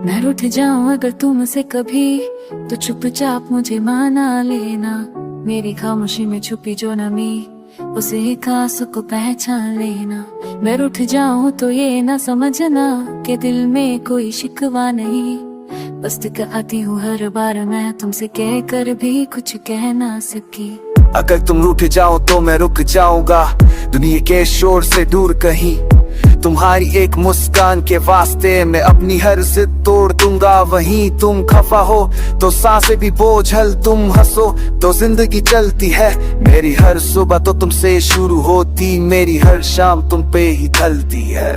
मैं रूठ जाऊं अगर तुमसे कभी, तो चुपचाप मुझे माना लेना। मेरी खामोशी में छुपी जो नमी, उसे एक आंसू को पहचान लेना। मैं रूठ जाऊं तो ये ना समझना कि दिल में कोई शिकवा नहीं। बस आती हूँ हर बार मैं तुमसे कह कर भी कुछ कह ना सकी। अगर तुम रूठ जाओ तो मैं रुक जाऊंगा, दुनिया के शोर से दूर कहीं। तुम्हारी एक मुस्कान के वास्ते मैं अपनी हर जिद तोड़ दूंगा। वहीं तुम खफा हो तो सांसें भी बोझल, तुम हंसो तो जिंदगी चलती है। मेरी हर सुबह तो तुमसे शुरू होती, मेरी हर शाम तुम पे ही ढलती है।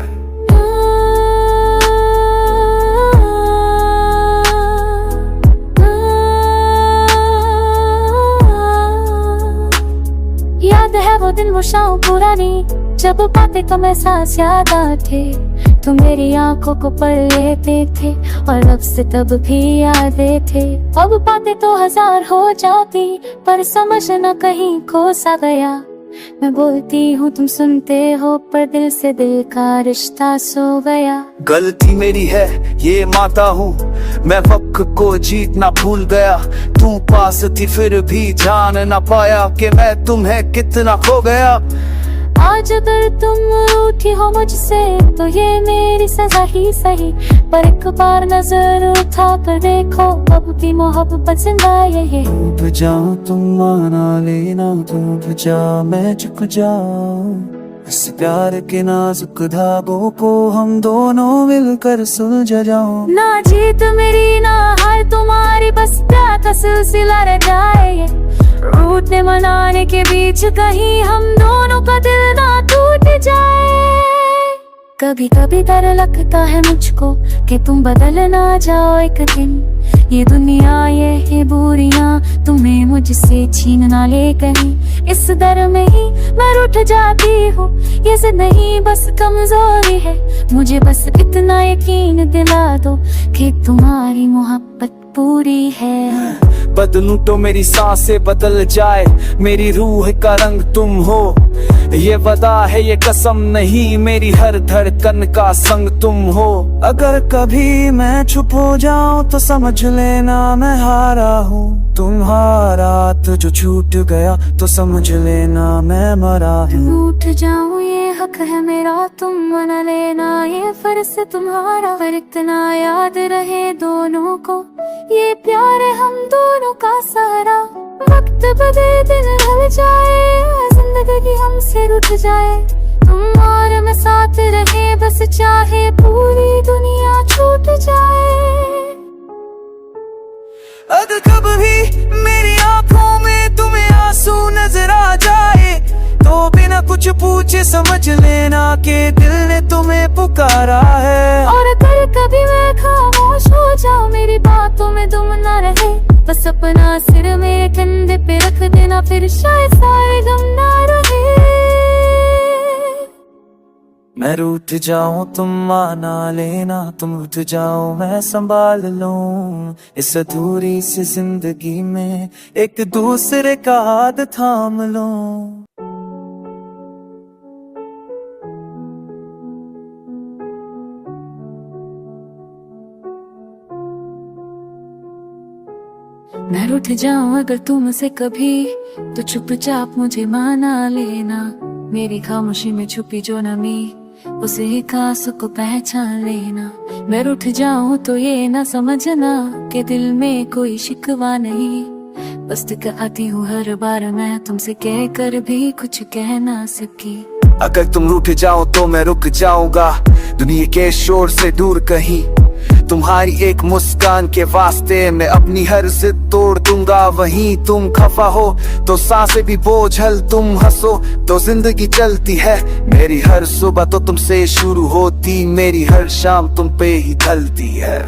याद है वो दिन वो शाम पुरानी, जब बातें कम एहसास याद आते। तुम मेरी आंखों को पढ़ लेते थे और अब से तब भी यादें थे। अब बातें तो हजार हो जाती, पर समझ न कहीं खो सा गया। मैं बोलती हूँ तुम सुनते हो, पर दिल से दिल का रिश्ता सो गया। गलती मेरी है ये मानता हूँ, मैं वक्त को जीतना भूल गया। तू पास थी फिर भी जान ना पाया कि मैं तुम्हें कितना खो गया। आज अगर तुम रूठी हो मुझसे तो ये मेरी सजा ही सही, पर एक बार नजर उठा कर देखो, अब भी मोहब्बत जिंदा है। डूब जाऊं तुम माना लेना, डूब जा मैं झुक जाऊं। इस प्यार के नाजुक धागों को हम दोनों मिलकर सुलझ जाऊं। ना जीत मेरी ना हार तुम्हारी, बस प्यार का सिलसिला रह जाए। रूठने मनाने के बीच कहीं हम दोनों का दिल ना टूट जाए। कभी कभी डर लगता है मुझको कि तुम बदल ना जाओ एक दिन। ये दुनिया ये बुरियां तुम्हें मुझसे छीन ना ले कहीं। इस डर में ही मैं रूठ जाती हूँ, ये जिद नहीं बस कमजोरी है। मुझे बस इतना यकीन दिला दो कि तुम्हारी मोहब्बत पूरी है। बदलूं तो मेरी सांसें बदल जाए, मेरी रूह का रंग तुम हो। ये वादा है ये कसम नहीं, मेरी हर धड़कन का संग तुम हो। अगर कभी मैं छुप हो जाऊं तो समझ लेना मैं हारा हूँ। तुम्हारा तो जो छूट गया तो समझ लेना मैं मरा हूँ। रूठ जाऊं ये हक है मेरा, तुम मना लेना ये फर्ज तुम्हारा। पर इतना याद रहे दोनों को, ये प्यार है हम दोनों का सहारा। वक्त बदले दिन ढल जाए, जिंदगी हमसे रूठ जाए। तुम और मैं साथ रहे, बस चाहे पूरी दुनिया छूट जाए। अगर कभी मेरी आंखों में तुम्हें आंसू नजर आ जाए, तो बिना कुछ पूछे समझ लेना कि दिल ने तुम्हें पुकारा है। और अगर कभी मैं खामोश हो जाऊं, मेरी बातों में दुम ना रहे, बस अपना सिर मेरे कंधे पे रख देना, फिर शायद सारे गम ना रहे। मैं रूठ जाऊं तुम माना लेना, तुम रूठ जाओ मैं संभाल लूं। इस अधूरी सी जिंदगी में एक दूसरे का हाथ थाम लूं। मैं रूठ जाऊं अगर तुमसे कभी, तो चुपचाप मुझे माना लेना। मेरी खामोशी में छुपी जो नमी, उसे एक आंसू को पहचान लेना। मैं रूठ जाऊं तो ये ना समझना कि दिल में कोई शिकवा नहीं। बस आती हूँ हर बार मैं तुमसे कह कर भी कुछ कह ना सकी। अगर तुम रूठ जाओ तो मैं रुक जाऊंगा, दुनिया के शोर से दूर कहीं। तुम्हारी एक मुस्कान के वास्ते मैं अपनी हर जिद तोड़ दूंगा। वहीं तुम खफा हो तो सांसें भी बोझल, तुम हंसो तो जिंदगी चलती है। मेरी हर सुबह तो तुमसे शुरू होती, मेरी हर शाम तुम पे ही ढलती है।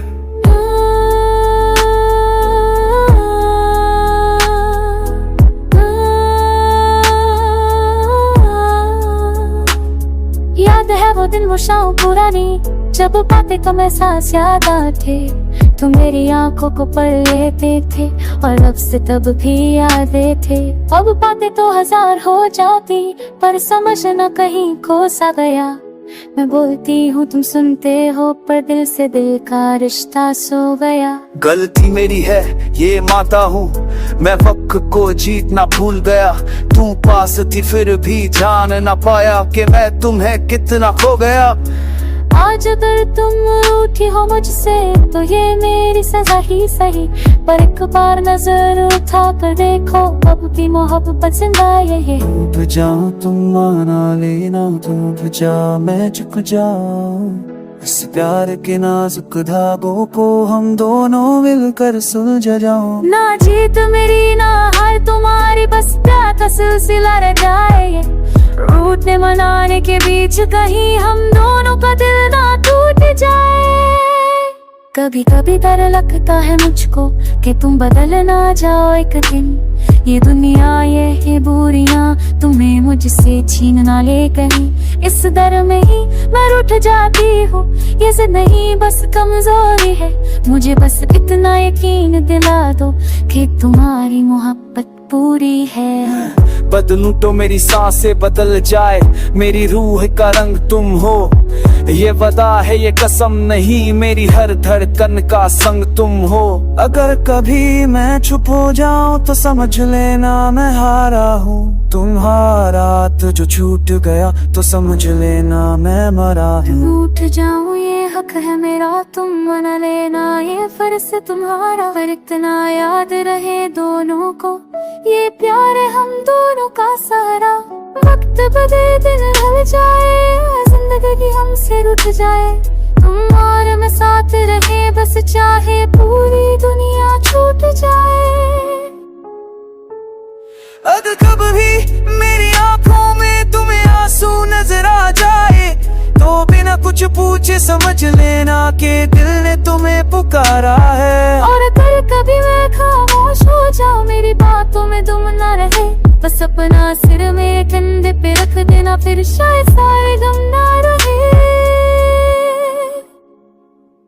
याद है वो दिन वो शाम पुरानी, जब बातें कम एहसास याद आते। तुम मेरी आंखों को पढ़ लेते थे और अब से तब भी यादें थे। अब बातें तो हजार हो जाती, पर समझ न कहीं खो सा गया। मैं बोलती हूँ तुम सुनते हो, पर दिल से दिल का रिश्ता सो गया। गलती मेरी है ये मानता हूँ, मैं वक्त को जीतना भूल गया। तू पास थी फिर भी जान ना पाया कि मैं तुम्हें कितना खो गया। आज अगर तुम रूठी हो मुझसे तो ये मेरी सजा ही सही, पर एक बार नजर उठा कर देखो, अब भी मोहब्बत जिंदा है। डूब जाऊं तुम माना लेना, डूब जा मैं झुक जाऊं। इस प्यार के नाजुक धागों को हम दोनों मिलकर सुलझा जाऊं। ना जीत मेरी ना हार तुम्हारी, बस प्यार का सिलसिला रह जाए। रूठने मनाने के बीच कहीं हम दोनों का दिल ना टूट जाए। कभी कभी डर लगता है मुझको कि तुम बदल ना जाओ एक दिन। ये दुनिया ये बुरियां तुम्हें मुझसे छीन ना ले कहीं। इस डर में ही मैं रूठ जाती हूँ, ये जिद नहीं बस कमजोरी है। मुझे बस इतना यकीन दिला दो कि तुम्हारी मोहब्बत पूरी है। बदलूं तो मेरी सांसें बदल जाए, मेरी रूह का रंग तुम हो। ये वादा है ये कसम नहीं, मेरी हर धड़कन का संग तुम हो। अगर कभी मैं चुप हो जाऊं तो समझ लेना मैं हारा हूँ। तुम्हारा तो जो छूट गया तो समझ लेना मैं मरा हूँ। रूठ जाऊं ये हक है मेरा, तुम मना लेना ये फर्ज तुम्हारा। पर इतना याद रहे दोनों को, ये प्यार है हम दोनों का सहारा। वक्त बदले दिल ढल जाए, जिंदगी हमसे रुठ जाए, तुम और मैं साथ रहे, बस चाहे पूरी दुनिया छूट जाए। अगर कभी मेरी आंखों में तुम्हें आंसू नजर आ जाए तो बिना कुछ पूछे समझ लेना कि दिल ने तुम्हें पुकारा है। और अगर कभी मैं खामोश हो जाऊं, मेरी बातों में दुम ना रहे, बस अपना सिर मेरे कंधे पे रख देना, फिर शायद सारे गम ना रहे।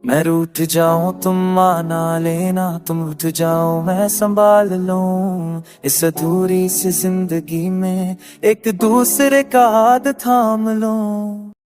मैं रूठ जाऊं तुम माना लेना, तुम उठ जाओ मैं संभाल लूं। इस अधूरी सी जिंदगी में एक दूसरे का हाथ थाम लूं।